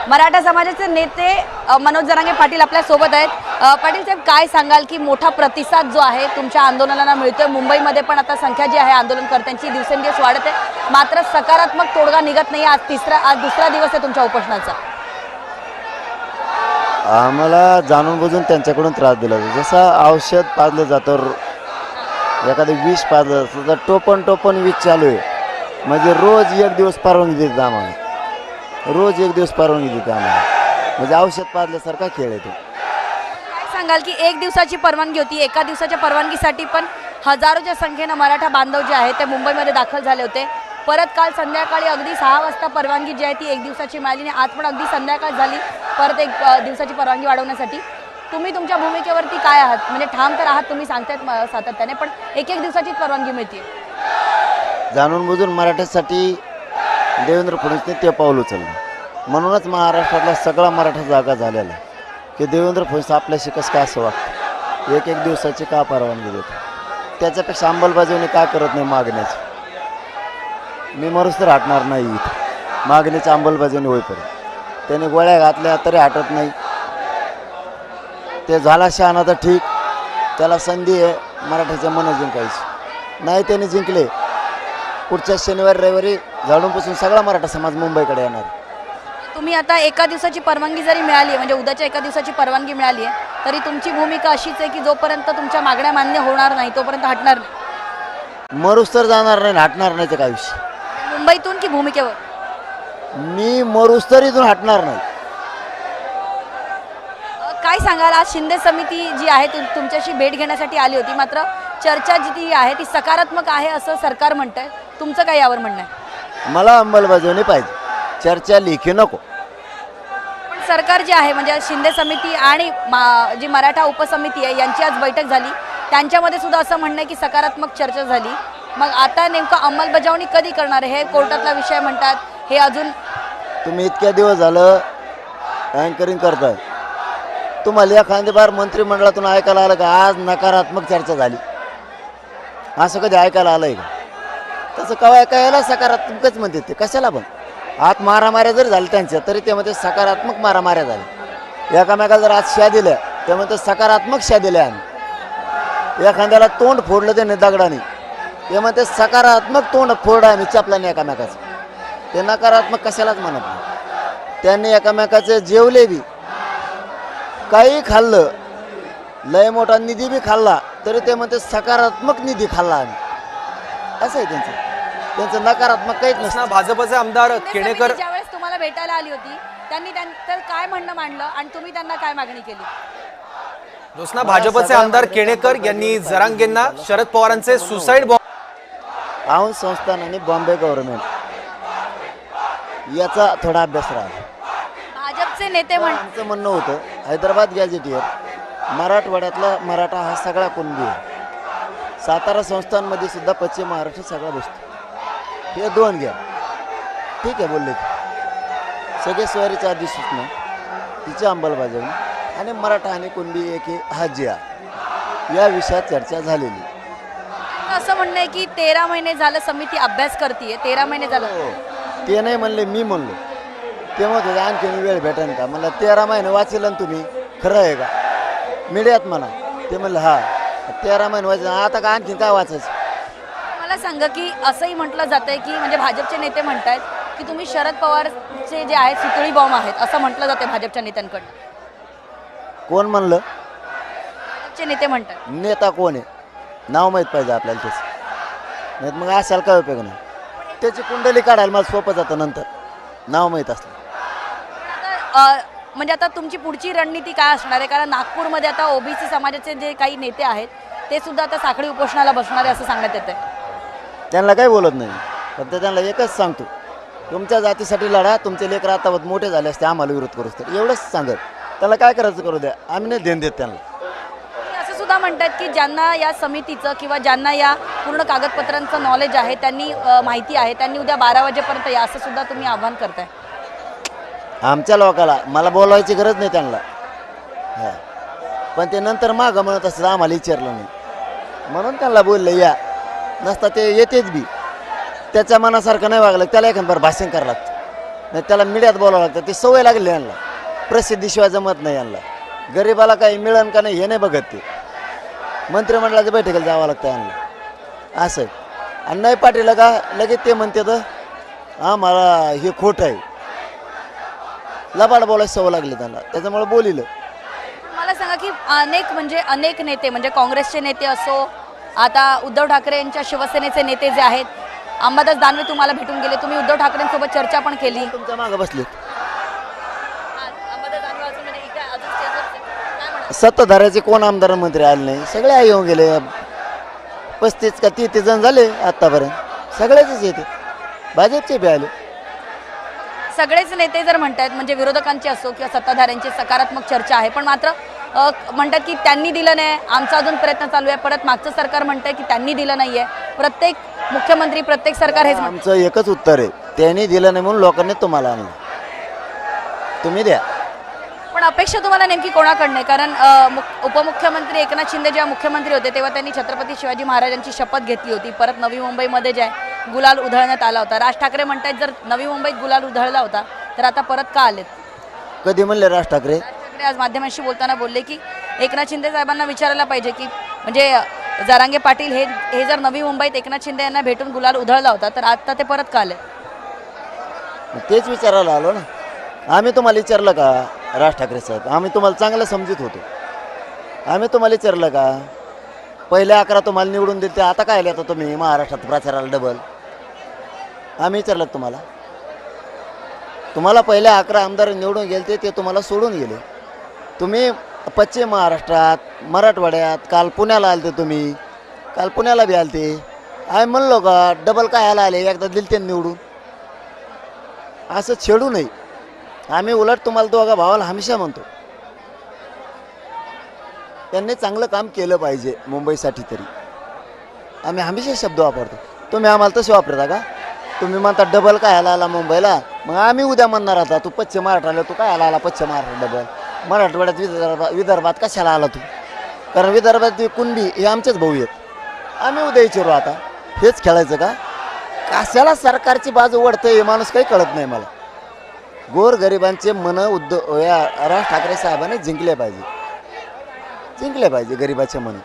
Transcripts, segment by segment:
मराठा समाजाचे नेते मनोज जरांगे पाटील आपल्या सोबत आहेत। पाटील साहेब, काय सांगाल की मोठा प्रतिसाद जो आहे तुमच्या आंदोलनाला मिळतोय? मुंबईमध्ये पण आता संख्या जी आहे आंदोलनकर्त्यांची दिवसेंदिवस वाढत आहे, मात्र सकारात्मक तोडगा निघत नाही। आज दुसरा दिवस आहे तुमच्या उपोषणाचा। आम्हाला जाणून बुजून त्यांच्याकडून त्रास दिला जातो। जसं औषध पाजलं जातं, एखादं विष पाजलं जातं, तर टोपण विष चालू आहे, म्हणजे रोज एक दिवस परवानगी देतात आम्हाला, रोज एक दिवस परवानगी देते आम्हाला, म्हणजे औषध पाजल्यासारखा खेळ आहे तो। काय सांगाल की एक दिवसाची परवानगी होती, एका दिवसाच्या परवानगीसाठी पण हजारोच्या संख्येनं मराठा बांधव जे आहेत ते मुंबईमध्ये दाखल झाले होते। परत काल संध्याकाळी अगदी 6 वाजता परवानगी जी आहे ती एक दिवसाची मिळाली आणि आज पण अगदी संध्याकाळ झाली परत एक दिवसाची परवानगी वाढवण्यासाठी। तुम्ही तुमच्या भूमिकेवरती काय आहात? म्हणजे ठाम तर आहात तुम्ही सांगतायत सातत्याने, पण एक दिवसाचीच परवानगी मिळते। जाणून बुजून मराठ्यासाठी देवेंद्र फडणवीसने ते पाऊल उचललं, म्हणूनच महाराष्ट्रातला सगळा मराठा जागा झालेला की देवेंद्र फडणवीस आपल्याशी कसं काय असं वागतं, एक दिवसाची का परवानगी देतो, त्याच्यापेक्षा अंमलबजावणी का करत नाही मागण्याची। मी मरूस तर हटणार नाही इथं, मागणीची अंमलबजावणी होईपर्यंत। त्याने गोळ्या घातल्या तरी हटत नाही, ते झाला शहाणा तर ठीक, त्याला संधी आहे मराठ्याच्या मनं जिंकायची। नाही त्याने जिंकले, पुढच्या शनिवारी रविवारी झाडूनपासून सगळा मराठा समाज मुंबईकडे येणार। तुम्ही आता एका दिवसाची परवानगी जरी मिळाली, म्हणजे उद्याच्या एका दिवसाची परवानगी मिळाली आहे, तरी तुमची भूमिका अशीच आहे की जोपर्यंत तुमच्या मागण्या मान्य होणार नाही तोपर्यंत हटणार नाही। मरूस तर जाणार नाही, हटणार नाही ते काय विषय। मुंबईतून की भूमिकेवर? मी मरूस तर इथून हटणार नाही। काय सांगाल, आज शिंदे समिती जी आहे तुमच्याशी भेट घेण्यासाठी आली होती, मात्र चर्चा जी ती आहे ती सकारात्मक आहे असं सरकार म्हणतंय, तुमचं काय यावर म्हणणं आहे? मला अंमलबजावणी पाहिजे, चर्चा लेखी नको। पण सरकार जे आहे म्हणजे शिंदे समिती आणि जी मराठा उपसमिती आहे यांची आज बैठक झाली, त्यांच्यामध्ये सुद्धा असं म्हणणं आहे की सकारात्मक चर्चा झाली। मग आता नेमकं अंमलबजावणी कधी करणार आहे? हे कोर्टातला विषय म्हणतात, हे अजून तुम्ही इतक्या दिवस झालं अँकरिंग करताय, तुम्हाला एखाद्या बार मंत्रिमंडळातून ऐकायला आलं का आज नकारात्मक चर्चा झाली? असं कधी ऐकायला आलंय का? तसं कवा ऐकायला सकारात्मकच म्हणते ते, कशाला पण आत मारामाऱ्या जरी झाल्या त्यांच्या तरी त्यामध्ये सकारात्मक मारामाऱ्या झाल्या। एकामेकाला जर आज शा दिल्या त्यामध्ये सकारात्मक शा दिल्या आम्ही, एखाद्याला तोंड फोडलं त्याने दगडाने त्यामध्ये सकारात्मक तोंड फोड आम्ही चपलाने एकामेकाचं, ते नकारात्मक कशालाच म्हणत नाही। त्यांनी एकामेकाचे जेवले बी, काही खाल्लं, लय मोठा निधी बी खाल्ला तरी ते म्हणते सकारात्मक निधी खाल्ला आम्ही, असं आहे त्यांचं नकारात्मक काहीच नसतं। भाजपचे आमदार केणेकर ज्यावेळेस तुम्हाला भेटायला आली होती त्यांनी त्यांचं काय म्हणणं मांडलं आणि तुम्ही त्यांना काय मागणी केली? जोसना, भाजपचे आमदार केणेकर यांनी जरांगेंना शरद पवारांचे सुसाईड बॉम्ब औंध संस्थान आणि बॉम्बे गव्हर्नमेंट याचा थोडा अभ्यास राहिला। भाजपचे नेते आमचं म्हणणं होतं हैदराबाद गॅझेटियर मराठवाड्यातला मराठा हा सगळा कुणबी आहे, सातारा संस्थानमध्ये सुद्धा पश्चिम महाराष्ट्र सगळा बसतो, हे दोन घ्या, ठीक आहे बोलले ते सगळे स्वारीच्या आधी सूचना तिची अंमलबजावणी आणि मराठा आणि कुणबी एक हा जिया या विषयात चर्चा झालेली। असं म्हणणं आहे की 13 महिने झालं समिती अभ्यास करते, 13 महिने झालं। ते नाही म्हणले, मी म्हणलो तेव्हा तुझं आणखी वेळ भेटेन का? म्हणलं 13 महिने वाचेल ना तुम्ही, खरं आहे का? मीडियात म्हणा, ते म्हणलं हा 13 महिने वाचेल, आता का आणखी काय वाचायचं? मला सांगा की असंही म्हटलं जातंय की म्हणजे भाजपचे नेते म्हणतात की तुम्ही शरद पवारचे जे आहेत सुतळी बॉम्ब आहेत असं म्हटलं जाते भाजपच्या नेत्यांकडून। कोण म्हणलं? भाजपचे नेते म्हणतात। नेता कोण आहे नाव माहीत पाहिजे आपल्याला त्याचं, नाही मग असाल काय उपयोग नाही, त्याची कुंडली काढायला मला सोपं जातं नंतर नाव माहीत असलं। म्हणजे आता तुमची पुढची रणनीती काय असणार आहे? कारण नागपूरमध्ये आता ओबीसी समाजाचे जे काही नेते आहेत ते सुद्धा आता साखळी उपोषणाला बसणार आहे असं सांगण्यात येतं। त्यांना काही बोलत नाही, फक्त त्यांना एकच सांगतो, तुमच्या जातीसाठी लढा, तुमचे लेकर आता मोठे झाले असते आम्हाला विरोध करूच तर, एवढंच सांगत। त्याला काय करायचं करू द्या, आम्ही नाही देण देत त्यांना। असं सुद्धा म्हणतात की ज्यांना या समितीचं किंवा ज्यांना या पूर्ण कागदपत्रांचं नॉलेज आहे, त्यांनी माहिती आहे, त्यांनी उद्या 12 वाजेपर्यंत या असं सुद्धा तुम्ही आव्हान करताय। आमच्या लोकाला मला बोलवायची गरज नाही त्यांना, हां पण ते नंतर मागं म्हणत असतं आम्हाला विचारलं नाही म्हणून त्यांना बोलले या, नसता ते येतेच बी, त्याच्या मनासारखं नाही वागलं त्याला एखाद बार भाषण करावं लागतं। नाही त्याला मीडियात बोलावं लागतं. ती सवय लागली यांना, प्रसिद्धीशिवाय जमत नाही यांना. गरिबाला काही मिळन का नाही हे नाही बघत ते. मंत्रिमंडळाच्या बैठकीला जावं लागतं यांना असं. आणि नाही पाठीला का लगेच ते म्हणते तर मला हे खोटं आहे. लबाड बोलायची सवय लागली त्यांना, त्याच्यामुळे बोलिलं. मला सांगा की अनेक नेते म्हणजे काँग्रेसचे नेते असो, आता उद्धव ठाकरे यांच्या शिवसेनेचे नेते जे आहेत, अंबादास दानवे तुम्हाला भेटून गेले, तुम्ही उद्धव ठाकरेंसोबत चर्चा पण केली. तुमच्या मागं बसलेत अंबादास दानवे अजून म्हणजे इकडे अजून स्टेजवर काय म्हणतात? सत्ताधाऱ्याचे कोण आमदार मंत्री आले नाही, सगळे आई येऊन गेले. 35 का 30 जण झाले आत्तापर्यंत, सगळ्याच येते. भाजपचे बी आले. सगळेच नेते जर म्हणतात म्हणजे विरोधकांची असो किंवा सत्ताधाऱ्यांची सकारात्मक चर्चा आहे, पण मात्र म्हणतात की त्यांनी दिलं नाही, आमचा अजून प्रयत्न चालू आहे. परत मागचं सरकार म्हणतंय की त्यांनी दिलं नाहीये. प्रत्येक मुख्यमंत्री प्रत्येक सरकार हेच म्हणतं. आमचं एकच उत्तर आहे, त्यांनी दिलं नाही म्हणून लोकांनी तुम्हाला आणलं, तुम्ही द्या. पण अपेक्षा तुम्हाला नेमकी कोणाकडनं आहे? कारण उपमुख्यमंत्री एकनाथ शिंदे जेव्हा मुख्यमंत्री होते तेव्हा त्यांनी छत्रपती शिवाजी महाराजांची शपथ घेतली होती. परत नवी मुंबईमध्ये जे आहे गुलाल उधळण्यात आला होता. राज ठाकरे म्हणतात जर नवी मुंबईत गुलाल उधळला होता तर आता परत का आलेत? कधी म्हणले राज ठाकरे? राज ठाकरे आज माध्यमांशी बोलताना बोलले की एकनाथ शिंदे साहेबांना विचारायला पाहिजे की म्हणजे जरांगे पाटील हे जर नवी मुंबईत एकनाथ शिंदे यांना भेटून गुलाल उधळला होता तर आता ते परत का आले? तेच विचारायला आलो ना. आम्ही तुम्हाला विचारलं का राज ठाकरे साहेब? आम्ही तुम्हाला चांगलं समजत होतो. आम्ही तुम्हाला विचारलं का पहिले 11 तुम्हाला निवडून दिले, ते आता काय आले आता तुम्ही महाराष्ट्रात प्रचाराला डबल? आम्ही विचारलं का तुम्हाला? तुम्हाला पहिले 11 आमदार निवडून गेले ते तुम्हाला सोडून गेले. तुम्ही पश्चिम महाराष्ट्रात, मराठवाड्यात, काल पुण्याला आलते, तुम्ही काल पुण्याला बी आलते. आम्ही म्हणलो का डबल काय आले, एकदा दिले ते निवडून. असं छेडू नये. आम्ही उलट तुम्हाला दोघा भावाला हमेशा म्हणतो त्यांनी चांगलं काम केलं पाहिजे मुंबईसाठी. तरी आम्ही हमेशा शब्द वापरतो. तुम्ही आम्हाला तसे वापरता का? तुम्ही म्हणता डबल काय आला मुंबईला, मग आम्ही उद्या म्हणणार आता तू पश्चिम महाराष्ट्राला, तू काय आला पश्चिम महाराष्ट्र डबल? मराठवाड्यात विदर्भात कशाला आला तू? कारण विदर्भात कुणबी हे आमचेच भाऊ आहेत. आम्ही उद्या विचारू आता हेच खेळायचं का? कशाला सरकारची बाजू वळतं हे माणूस काही कळत नाही मला. गोरगरिबांचे मन राज ठाकरे साहेबांनी जिंकले पाहिजे गरिबाचे मन.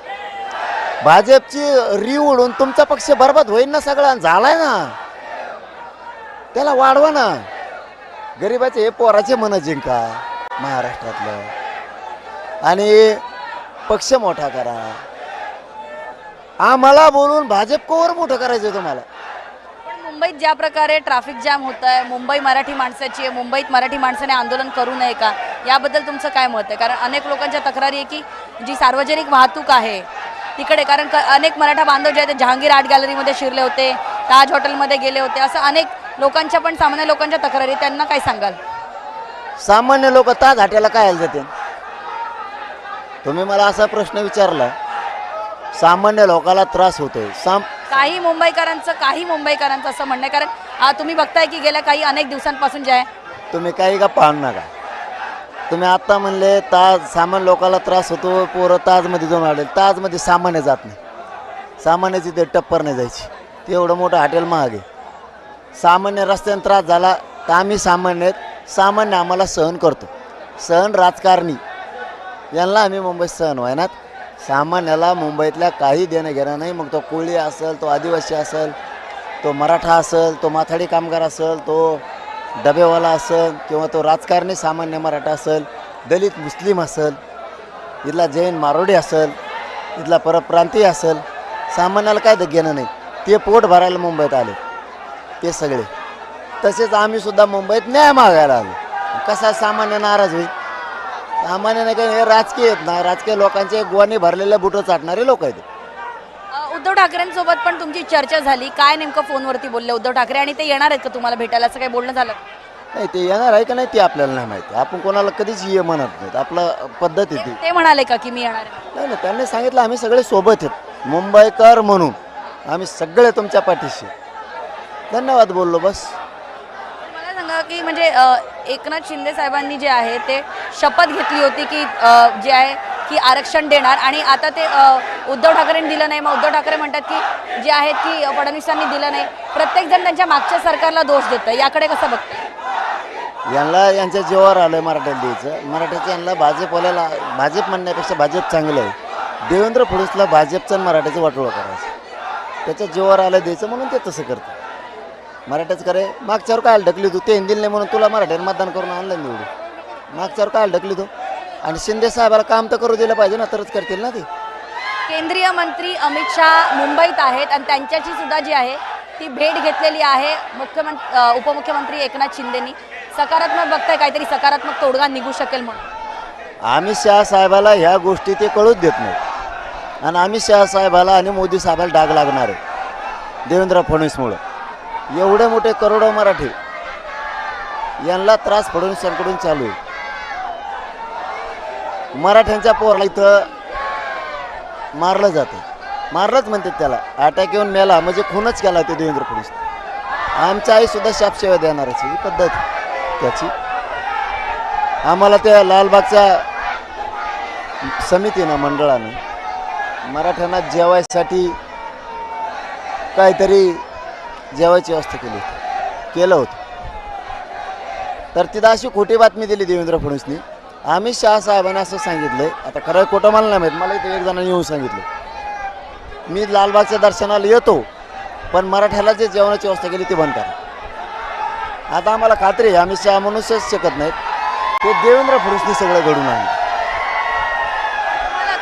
भाजपची री उडून तुमचा पक्ष बरबाद होईल ना, सगळा झालाय ना, त्याला वाढवा ना. गरिबाचे हे पोराचे मन जिंका महाराष्ट्रातलं आणि पक्ष मोठा करा. आम्हाला बोलून भाजप कोवर मोठं करायचं तुम्हाला. मुंबईत ज्या प्रकारे ट्रॅफिक जॅम होत आहे, मुंबई मराठी माणसाची आहे, मुंबईत मराठी माणसाने आंदोलन करू नये का, याबद्दल तुमचं काय मत आहे? कारण अनेक लोकांच्या तक्रारी आहे की जी सार्वजनिक वाहतूक आहे तिकडे, कारण अनेक मराठा बांधव जे आहेत ते जहांगीर आर्ट गॅलरीमध्ये शिरले होते, ताज हॉटेलमध्ये गेले होते, असं अनेक लोकांच्या पण सामान्य लोकांच्या तक्रारी, त्यांना काय सांगाल? सामान्य लोक ताज हॉटेलला काय जाते? तुम्ही मला असा प्रश्न विचारला. सामान्य लोकांना त्रास होतोय. काही मुंबईकरांचं असं म्हणणं आहे, कारण तुम्ही बघताय की गेल्या काही अनेक दिवसांपासून जे आहे तुम्ही काही का पाहू नका. तुम्ही आत्ता म्हणले ताज सामान्य लोकांना त्रास होतो, पोरं ताजमध्ये जाऊन आले. ताजमध्ये सामान्य जात नाही, सामान्याची ते टप्पर नाही जायची, ते एवढं मोठं हॉटेल महाग आहे. सामान्य रस्त्याने त्रास झाला तर आम्ही सामान्य आम्हाला सहन करतो. सहन राजकारणी यांना आम्ही मुंबईत सहन व्हायनात. सामान्याला मुंबईतल्या काही देणं घेणं नाही. मग तो कोळी असेल, तो आदिवासी असेल, तो मराठा असेल, तो माथाडी कामगार असेल, तो डबेवाला असेल, किंवा तो राजकारणी सामान्य मराठा असेल, दलित मुस्लिम असेल, इथला जैन मारोडी असेल, इथला परप्रांतीय असेल, सामान्याला काय घेणं नाही. ते पोट भरायला मुंबईत आले ते सगळे. तसेच आम्ही सुद्धा मुंबईत न्याय मागायला आलो. कसा सामान्य नाराज होईल? सामान्य नाही, काही हे राजकीय आहेत ना, राजकीय लोकांचे गोवाने भरलेले बुटं चाटणारे लोक आहेत. उद्धव ठाकरेंसोबत पण तुमची चर्चा झाली, काय नेमकं फोनवरती बोलले उद्धव ठाकरे, आणि ते येणार आहेत का तुम्हाला भेटायला, असं काही बोलणं झालं? नाही, ते येणार आहे का नाही ते आपल्याला नाही माहिती. आपण कोणाला कधीच ये म्हणत नाहीत, आपलं पद्धत आहे ती. ते म्हणाले का की मी येणार आहे? नाही, त्यांनी सांगितलं आम्ही सगळे सोबत आहेत मुंबईकर म्हणून, आम्ही सगळे तुमच्या पाठीशी. धन्यवाद बोललो बस. मला सांगा की म्हणजे एकनाथ शिंदे साहेबांनी जे आहे ते शपथ घेतली होती की जे आहे की आरक्षण देणार, आणि आता ते उद्धव ठाकरेंनी दिलं नाही. मग उद्धव ठाकरे म्हणतात की जे आहेत की फडणवीसांनी दिलं नाही. प्रत्येकजण त्यांच्या मागच्या सरकारला दोष देतं, याकडे कसं बघतं? यांना यांच्या जीवावर आलं मराठ्याला द्यायचं. मराठ्याचं यांना भाजपवाल्याला भाजप म्हणण्यापेक्षा भाजप चांगलं आहे. देवेंद्र फडणवीसला भाजपचं आणि मराठ्याचं वाटोळं करायचं. त्याच्या जीवावर आलं द्यायचं म्हणून ते तसं करतं. मराठ्याचं करे मागच्यावर काय ढकली तू, ते हिंदीला नाही म्हणून तुला मराठ्यानं मतदान करून आणलं निवडून. मागच्यावर काय ढकली तू. आणि शिंदे साहेबाला काम तर करू दिलं पाहिजे ना, तरच करतील ना ते. केंद्रीय मंत्री अमित शाह मुंबईत आहेत आणि त्यांच्याची सुद्धा जी आहे ती भेट घेतलेली आहे उपमुख्यमंत्री एकनाथ शिंदेनी. सकारात्मक बघताय काहीतरी सकारात्मक तोडगा निघू शकेल म्हणून. अमित शहा साहेबाला ह्या गोष्टी ते कळूच देत नाहीत. आणि अमित शहा साहेबाला आणि मोदी साहेबाला डाग लागणार आहे देवेंद्र फडणवीसमुळं. एवढे मोठे करोडो मराठी यांना त्रास फडणवीसांकडून चालू आहे. मराठ्यांच्या पोराला इथं मारलं जातं. मारलंच म्हणतात त्याला. अटॅक येऊन मेला म्हणजे खूनच केला ते देवेंद्र फडणवीस. आमच्या आईसुद्धा शापसेवा देणारच ही पद्धत त्याची. आम्हाला त्या लालबागच्या समितीनं मंडळानं मराठ्यांना जेवायसाठी काहीतरी जेवायची व्यवस्था केलं होतं. तर तिथं अशी खोटी बातमी दिली देवेंद्र फडणवीसनी. अमित शहा साहेबांनी असं सांगितलं, आता खरं खोटं मला नाही माहीत, मला इथे एक जणांनी येऊन सांगितलं मी लालबागच्या दर्शनाला येतो पण मराठ्याला जे जेवणाची व्यवस्था केली ती बंद करा. आता आम्हाला खात्री आहे अमित शहा म्हणूनच शकत नाहीत, ते देवेंद्र फडणवीसनी सगळं घडून आणलं.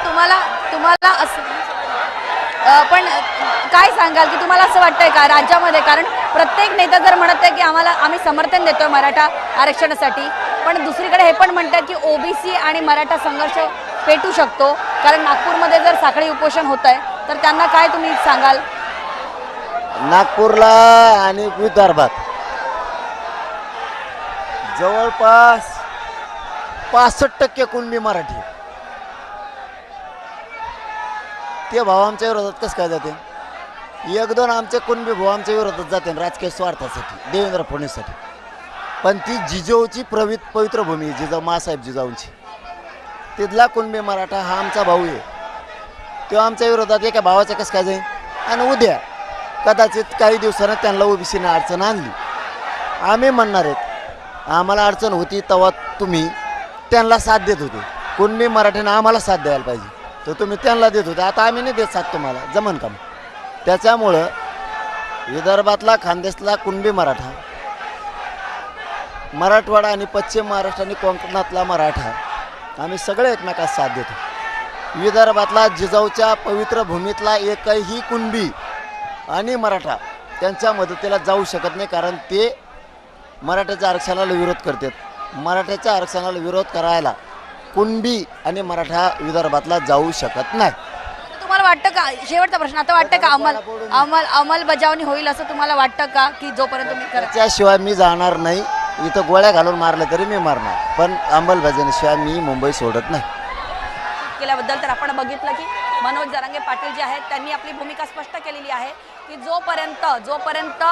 तुम्हाला असं पण काय सांगाल की तुम्हाला असं वाटतंय का राज्यामध्ये, कारण प्रत्येक नेता जर म्हणत आहे की आम्ही समर्थन देतोय मराठा आरक्षणासाठी, पण दुसरीकडे हे पण म्हणतात की ओबीसी आणि मराठा संघर्ष पेटू शकतो, कारण नागपूरमध्ये जर साखळी उपोषण होत आहे तर त्यांना काय तुम्ही सांगाल? नागपूरला आणि विदर्भात जवळपास 65% कुणबी मराठी. ते भाव आमच्या विरोधात कसं काय जाते? एक दोन आमचे कुणबी भाऊ आमच्या विरोधात जाते राजकीय स्वार्थासाठी, देवेंद्र फडणवीससाठी. पण ती जिजाऊची पवित्र भूमी, जिजाऊ मासाहेब जिजाऊंची, तिथला कुणबी मराठा हा आमचा भाऊ आहे. तो आमच्या विरोधात एका भावाचं कसं काय जाईल? आणि उद्या कदाचित काही दिवसानं त्यांना ओबीसीने अडचण आणली. आम्ही म्हणणार आहेत आम्हाला अडचण होती तेव्हा तुम्ही त्यांना साथ देत होते. कुणबी मराठीनं आम्हाला साथ द्यायला पाहिजे तर तुम्ही त्यांना देत होते. आता आम्ही नाही देत साथ तुम्हाला, जमन का? त्याच्यामुळं विदर्भातला खानदेशला कुणबी मराठा, मराठवाडा आणि पश्चिम महाराष्ट्र आणि कोकणातला मराठा आम्ही सगळे एकमेकात साथ देतो. विदर्भातला जिजाऊच्या पवित्र भूमीतला एकही कुणबी आणि मराठा त्यांच्या मदतीला जाऊ शकत नाही, कारण ते मराठ्याच्या आरक्षणाला विरोध करतात. मराठ्याच्या आरक्षणाला विरोध करायला कुणबी आणि मराठा विदर्भातला जाऊ शकत नाही. तुम्हाला वाटतं का, शेवटचा प्रश्न आता, वाटतं का अंमलबजावणी होईल असं तुम्हाला वाटतं का, की जोपर्यंत तुम्ही करत त्याशिवाय मी जाणार नाही. इथं गोळ्या घालून मारलं तरी मी मारणार, पण अंमलबजावणीशिवाय मी मुंबई सोडत नाही. केल्याबद्दल तर आपण बघितलं की मनोज जरांगे पाटील जे आहेत त्यांनी आपली भूमिका स्पष्ट केलेली आहे की जोपर्यंत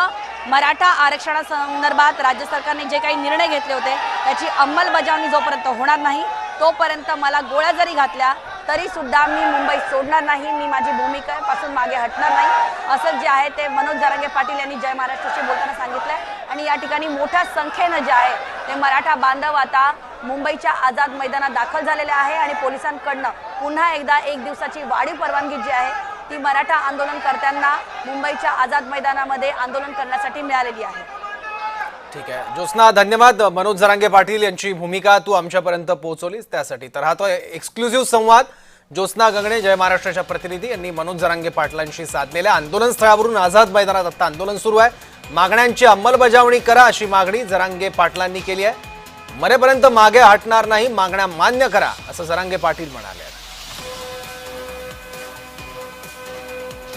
मराठा आरक्षणासंदर्भात राज्य सरकारने जे काही निर्णय घेतले होते त्याची अंमलबजावणी जोपर्यंत होणार नाही तोपर्यंत मला गोळ्या जरी घातल्या तरी सुद्धा मी मुंबई सोडणार नाही, मी माझी भूमिकेपासून मागे हटणार नाही, असं जे आहे ते मनोज जरांगे पाटील यांनी जय महाराष्ट्राशी बोलताना सांगितलंय. आणि या ठिकाणी मोठ्या संख्येनं जे आहे ते मराठा बांधव आता मुंबईच्या आझाद मैदानात दाखल झालेले आहे आणि पोलिसांकडनं पुन्हा एकदा 1 दिवसाची वाढीव परवानगी जी आहे ती मराठा आंदोलनकर्त्यांना मुंबईच्या आझाद मैदानामध्ये आंदोलन करण्यासाठी मिळालेली आहे. ठीक आहे ज्योत्स्ना, धन्यवाद. मनोज जरांगे पाटील यांची भूमिका तू आमच्यापर्यंत पोहोचवलीस त्यासाठी. तर हा तो एक्सक्लुझिव्ह संवाद ज्योत्स्ना गंगणे, जय महाराष्ट्राच्या प्रतिनिधी, यांनी मनोज जरांगे पाटलांशी साधलेल्या. आंदोलन स्थळावरून आझाद मैदानात आता आंदोलन सुरू आहे. मागण्यांची अंमलबजावणी करा अशी मागणी जरांगे पाटलांनी केली आहे. मरेपर्यंत मागे हटणार नाही, मागण्या मान्य करा असं जरांगे पाटील म्हणाले.